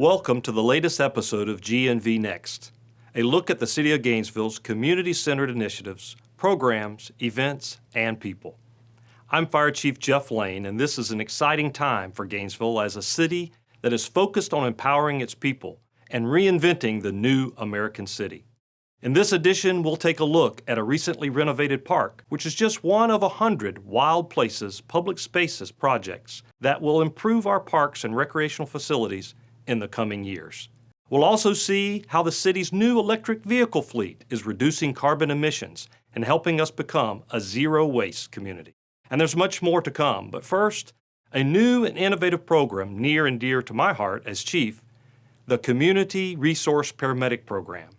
Welcome to the latest episode of GNV Next, a look at the City of Gainesville's community-centered initiatives, programs, events, and people. I'm Fire Chief Jeff Lane, and this is an exciting time for Gainesville as a city that is focused on empowering its people and reinventing the new American city. In this edition, we'll take a look at a recently renovated park, which is just one of 100 Wild Places public spaces projects that will improve our parks and recreational facilities in the coming years. We'll also see how the city's new electric vehicle fleet is reducing carbon emissions and helping us become a zero-waste community. And there's much more to come, but first, a new and innovative program near and dear to my heart as chief, the Community Resource Paramedic program.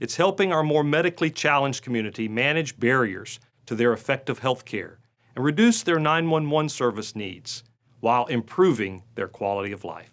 It's helping our more medically challenged community manage barriers to their effective health care and reduce their 911 service needs while improving their quality of life.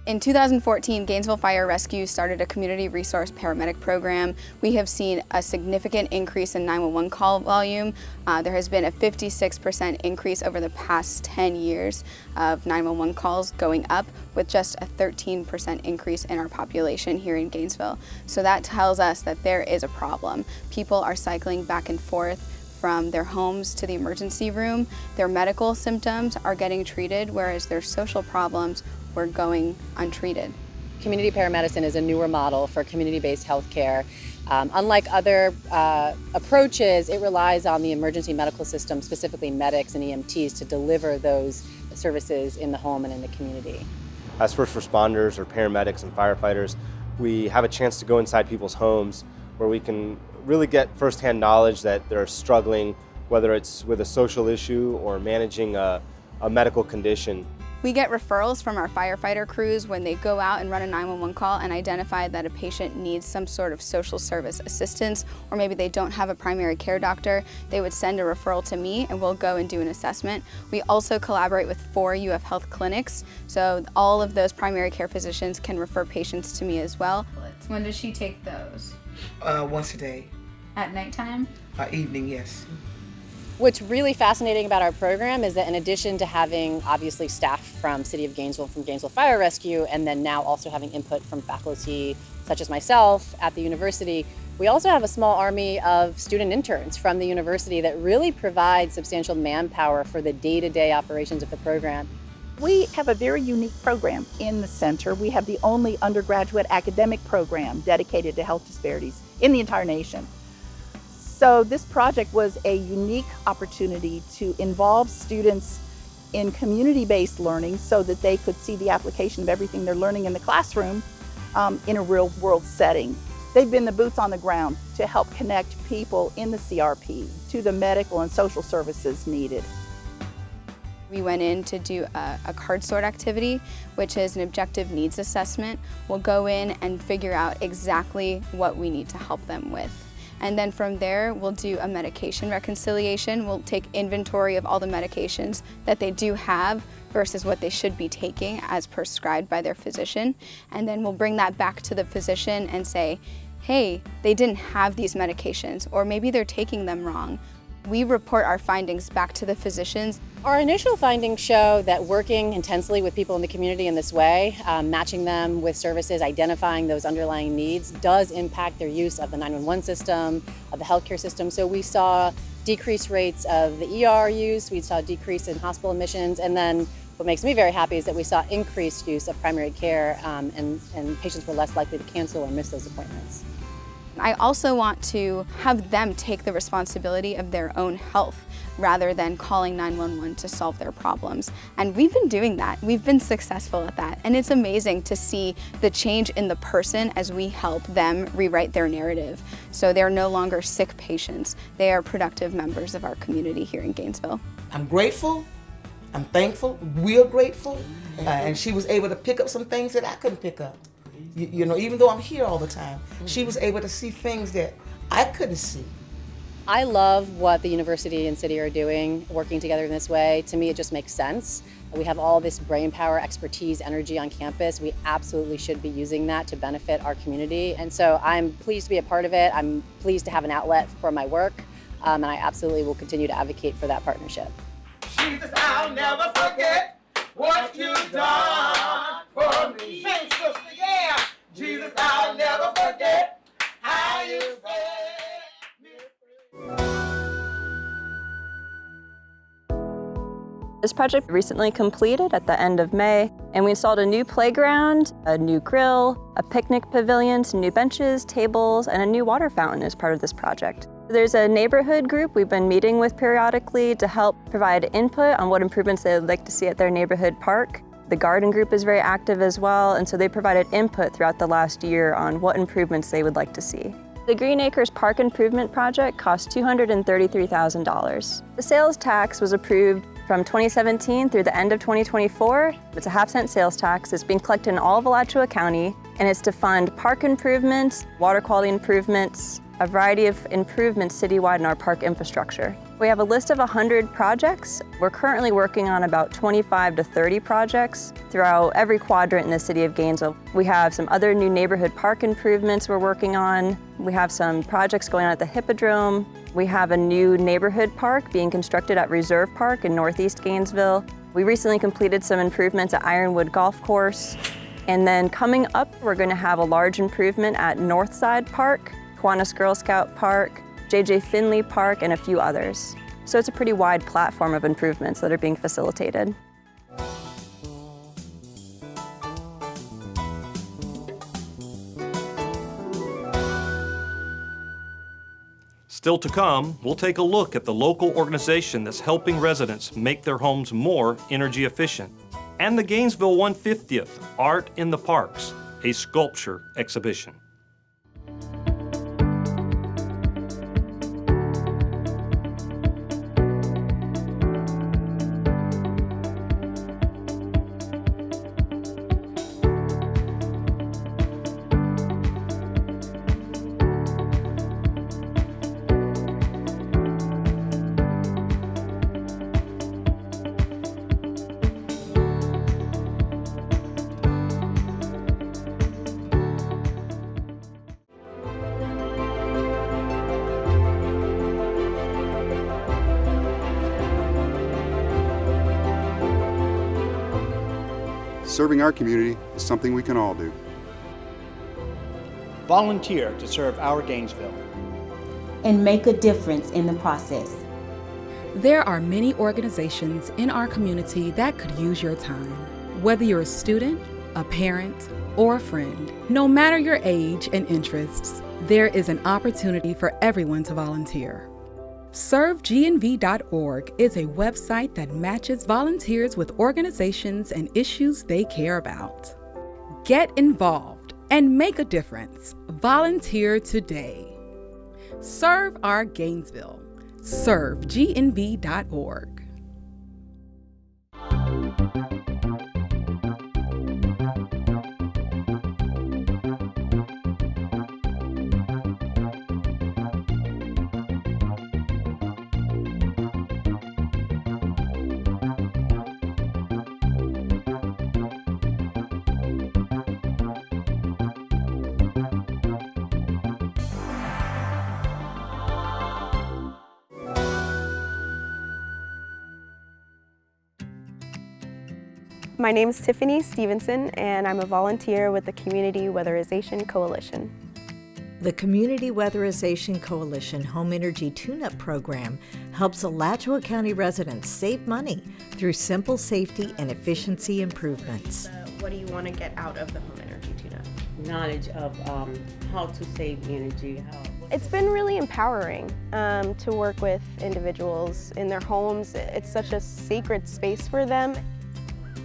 In 2014, Gainesville Fire Rescue started a Community Resource Paramedic program. We have seen a significant increase in 911 call volume. There has been a 56% increase over the past 10 years of 911 calls going up, with just a 13% increase in our population here in Gainesville. So that tells us that there is a problem. People are cycling back and forth from their homes to the emergency room. Their medical symptoms are getting treated, whereas their social problems were going untreated. Community paramedicine is a newer model for community-based healthcare. Unlike other approaches, it relies on the emergency medical system, specifically medics and EMTs, to deliver those services in the home and in the community. As first responders or paramedics and firefighters, we have a chance to go inside people's homes where we can really get firsthand knowledge that they're struggling, whether it's with a social issue or managing a medical condition. We get referrals from our firefighter crews when they go out and run a 911 call and identify that a patient needs some sort of social service assistance, or maybe they don't have a primary care doctor. They would send a referral to me and we'll go and do an assessment. We also collaborate with 4 UF Health clinics, so all of those primary care physicians can refer patients to me as well. When does she take those? Once a day. At nighttime? Evening, yes. What's really fascinating about our program is that in addition to having obviously staff from City of Gainesville, from Gainesville Fire Rescue, and then now also having input from faculty such as myself at the university, we also have a small army of student interns from the university that really provide substantial manpower for the day-to-day operations of the program. We have a very unique program in the center. We have the only undergraduate academic program dedicated to health disparities in the entire nation. So this project was a unique opportunity to involve students in community-based learning so that they could see the application of everything they're learning in the classroom in a real-world setting. They've been the boots on the ground to help connect people in the CRP to the medical and social services needed. We went in to do a card sort activity, which is an objective needs assessment. We'll go in and figure out exactly what we need to help them with. And then from there, we'll do a medication reconciliation. We'll take inventory of all the medications that they do have versus what they should be taking as prescribed by their physician. And then we'll bring that back to the physician and say, hey, they didn't have these medications, or maybe they're taking them wrong. We report our findings back to the physicians. Our initial findings show that working intensely with people in the community in this way, matching them with services, identifying those underlying needs, does impact their use of the 911 system, of the healthcare system. So we saw decreased rates of the ER use, we saw a decrease in hospital admissions, and then what makes me very happy is that we saw increased use of primary care, and patients were less likely to cancel or miss those appointments. I also want to have them take the responsibility of their own health rather than calling 911 to solve their problems. And we've been doing that. We've been successful at that. And it's amazing to see the change in the person as we help them rewrite their narrative. So they're no longer sick patients. They are productive members of our community here in Gainesville. I'm grateful. I'm thankful. We're grateful. And she was able to pick up some things that I couldn't pick up. You know, even though I'm here all the time, she was able to see things that I couldn't see. I love what the university and city are doing, working together in this way. To me, it just makes sense. We have all this brain power, expertise, energy on campus. We absolutely should be using that to benefit our community. And so I'm pleased to be a part of it. I'm pleased to have an outlet for my work, and I absolutely will continue to advocate for that partnership. Jesus, I'll never forget what you've done for me. Sing, sister, yeah. Jesus, I'll never forget how you set me free. This project recently completed at the end of May, and we installed a new playground, a new grill, a picnic pavilion, some new benches, tables, and a new water fountain as part of this project. There's a neighborhood group we've been meeting with periodically to help provide input on what improvements they would like to see at their neighborhood park. The garden group is very active as well, and so they provided input throughout the last year on what improvements they would like to see. The Green Acres Park Improvement Project cost $233,000. The sales tax was approved from 2017 through the end of 2024. It's a half-cent sales tax. It's being collected in all of Alachua County, and it's to fund park improvements, water quality improvements, a variety of improvements citywide in our park infrastructure. We have a list of 100 projects. We're currently working on about 25 to 30 projects throughout every quadrant in the City of Gainesville. We have some other new neighborhood park improvements we're working on. We have some projects going on at the Hippodrome. We have a new neighborhood park being constructed at Reserve Park in Northeast Gainesville. We recently completed some improvements at Ironwood Golf Course. And then coming up, we're going to have a large improvement at Northside Park, Kiwanis Girl Scout Park, J.J. Finley Park, and a few others. So it's a pretty wide platform of improvements that are being facilitated. Still to come, we'll take a look at the local organization that's helping residents make their homes more energy efficient, and the Gainesville 150th Art in the Parks, a sculpture exhibition. Serving our community is something we can all do. Volunteer to serve our Gainesville. And make a difference in the process. There are many organizations in our community that could use your time. Whether you're a student, a parent, or a friend, no matter your age and interests, there is an opportunity for everyone to volunteer. ServeGNV.org is a website that matches volunteers with organizations and issues they care about. Get involved and make a difference. Volunteer today. Serve our Gainesville. ServeGNV.org. My name is Tiffany Stevenson, and I'm a volunteer with the Community Weatherization Coalition. The Community Weatherization Coalition Home Energy Tune-Up Program helps Alachua County residents save money through simple safety and efficiency improvements. What do you want to get out of the home energy tune-up? Knowledge of how to save energy. It's been really empowering to work with individuals in their homes. It's such a sacred space for them.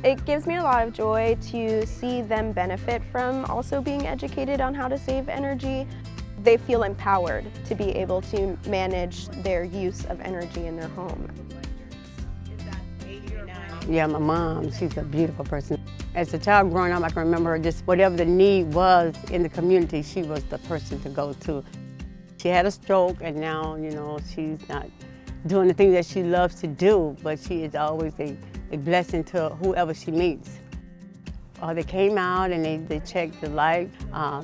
It gives me a lot of joy to see them benefit from also being educated on how to save energy. They feel empowered to be able to manage their use of energy in their home. Yeah, my mom, she's a beautiful person. As a child growing up, I can remember her just whatever the need was in the community, she was the person to go to. She had a stroke, and now, you know, she's not doing the things that she loves to do, but she is always a blessing to whoever she meets. They came out and they checked the light.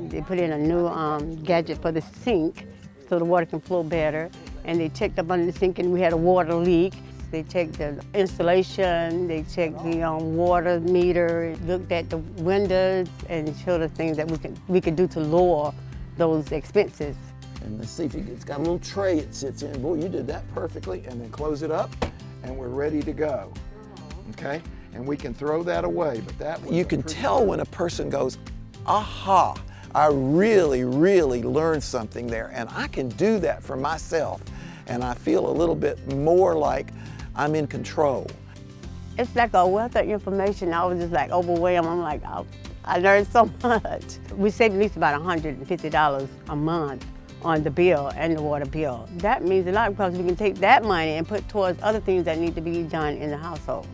They put in a new gadget for the sink so the water can flow better. And they checked up under the sink and we had a water leak. They checked the installation, they checked the water meter, looked at the windows, and showed us things that we could do to lower those expenses. And let's see if it's got a little tray it sits in. Boy, you did that perfectly. And then close it up, and we're ready to go. Okay? And we can throw that away, but that was you can tell when a person goes, aha, I really, really learned something there, and I can do that for myself. And I feel a little bit more like I'm in control. It's like a wealth of information. I was just like overwhelmed. I'm like, oh, I learned so much. We save at least about $150 a month on the bill and the water bill. That means a lot because we can take that money and put towards other things that need to be done in the household.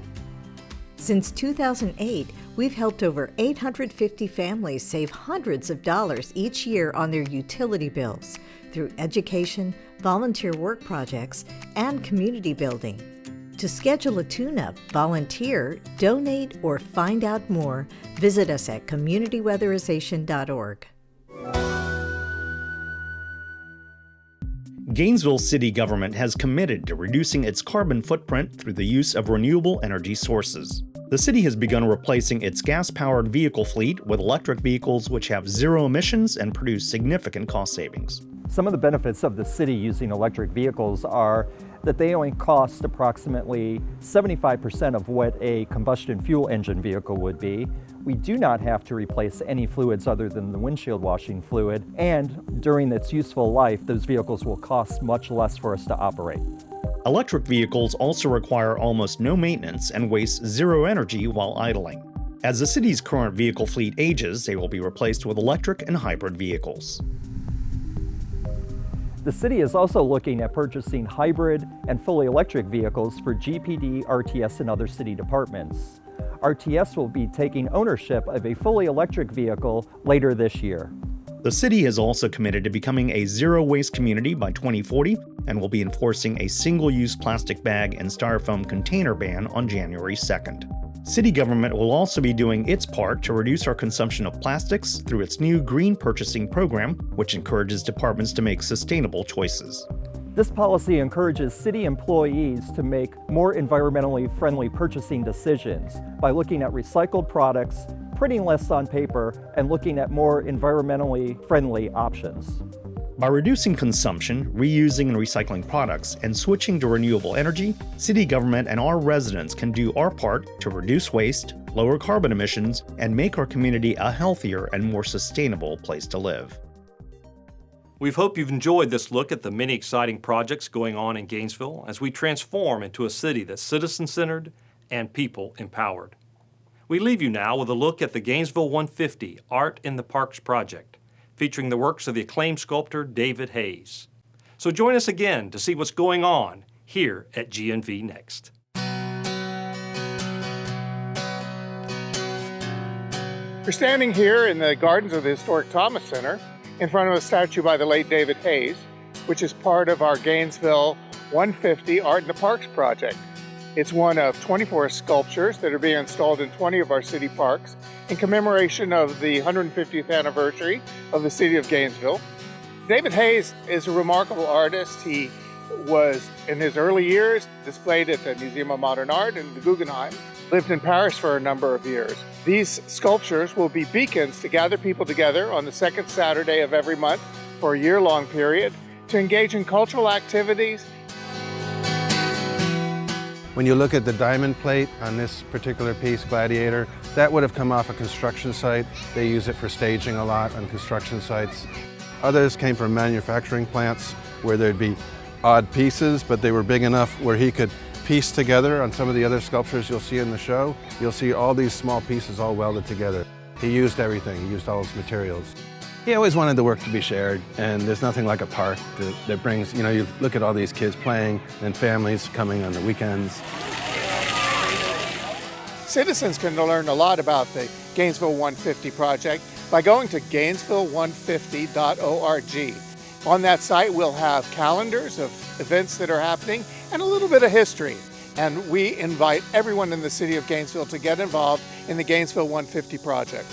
Since 2008, we've helped over 850 families save hundreds of dollars each year on their utility bills through education, volunteer work projects, and community building. To schedule a tune-up, volunteer, donate, or find out more, visit us at communityweatherization.org. Gainesville city government has committed to reducing its carbon footprint through the use of renewable energy sources. The city has begun replacing its gas-powered vehicle fleet with electric vehicles which have zero emissions and produce significant cost savings. Some of the benefits of the city using electric vehicles are that they only cost approximately 75% of what a combustion fuel engine vehicle would be. We do not have to replace any fluids other than the windshield washing fluid, and during its useful life, those vehicles will cost much less for us to operate. Electric vehicles also require almost no maintenance and waste zero energy while idling. As the city's current vehicle fleet ages, they will be replaced with electric and hybrid vehicles. The city is also looking at purchasing hybrid and fully electric vehicles for GPD, RTS, and other city departments. RTS will be taking ownership of a fully electric vehicle later this year. The city has also committed to becoming a zero-waste community by 2040 and will be enforcing a single-use plastic bag and styrofoam container ban on January 2nd. City government will also be doing its part to reduce our consumption of plastics through its new green purchasing program, which encourages departments to make sustainable choices. This policy encourages city employees to make more environmentally friendly purchasing decisions by looking at recycled products, printing less on paper, and looking at more environmentally friendly options. By reducing consumption, reusing and recycling products, and switching to renewable energy, city government and our residents can do our part to reduce waste, lower carbon emissions, and make our community a healthier and more sustainable place to live. We hope you've enjoyed this look at the many exciting projects going on in Gainesville as we transform into a city that's citizen-centered and people-empowered. We leave you now with a look at the Gainesville 150 Art in the Parks project, featuring the works of the acclaimed sculptor David Hayes. So join us again to see what's going on here at GNV Next. We're standing here in the gardens of the historic Thomas Center in front of a statue by the late David Hayes, which is part of our Gainesville 150 Art in the Parks project. It's one of 24 sculptures that are being installed in 20 of our city parks in commemoration of the 150th anniversary of the City of Gainesville. David Hayes is a remarkable artist. He was, in his early years, displayed at the Museum of Modern Art and the Guggenheim, lived in Paris for a number of years. These sculptures will be beacons to gather people together on the second Saturday of every month for a year-long period to engage in cultural activities. When you look at the diamond plate on this particular piece, Gladiator, that would have come off a construction site. They use it for staging a lot on construction sites. Others came from manufacturing plants where there'd be odd pieces, but they were big enough where he could piece together. On some of the other sculptures you'll see in the show, you'll see all these small pieces all welded together. He used everything, he used all his materials. He always wanted the work to be shared, and there's nothing like a park that brings, you look at all these kids playing and families coming on the weekends. Citizens can learn a lot about the Gainesville 150 project by going to Gainesville150.org. On that site, we'll have calendars of events that are happening and a little bit of history. And we invite everyone in the city of Gainesville to get involved in the Gainesville 150 project.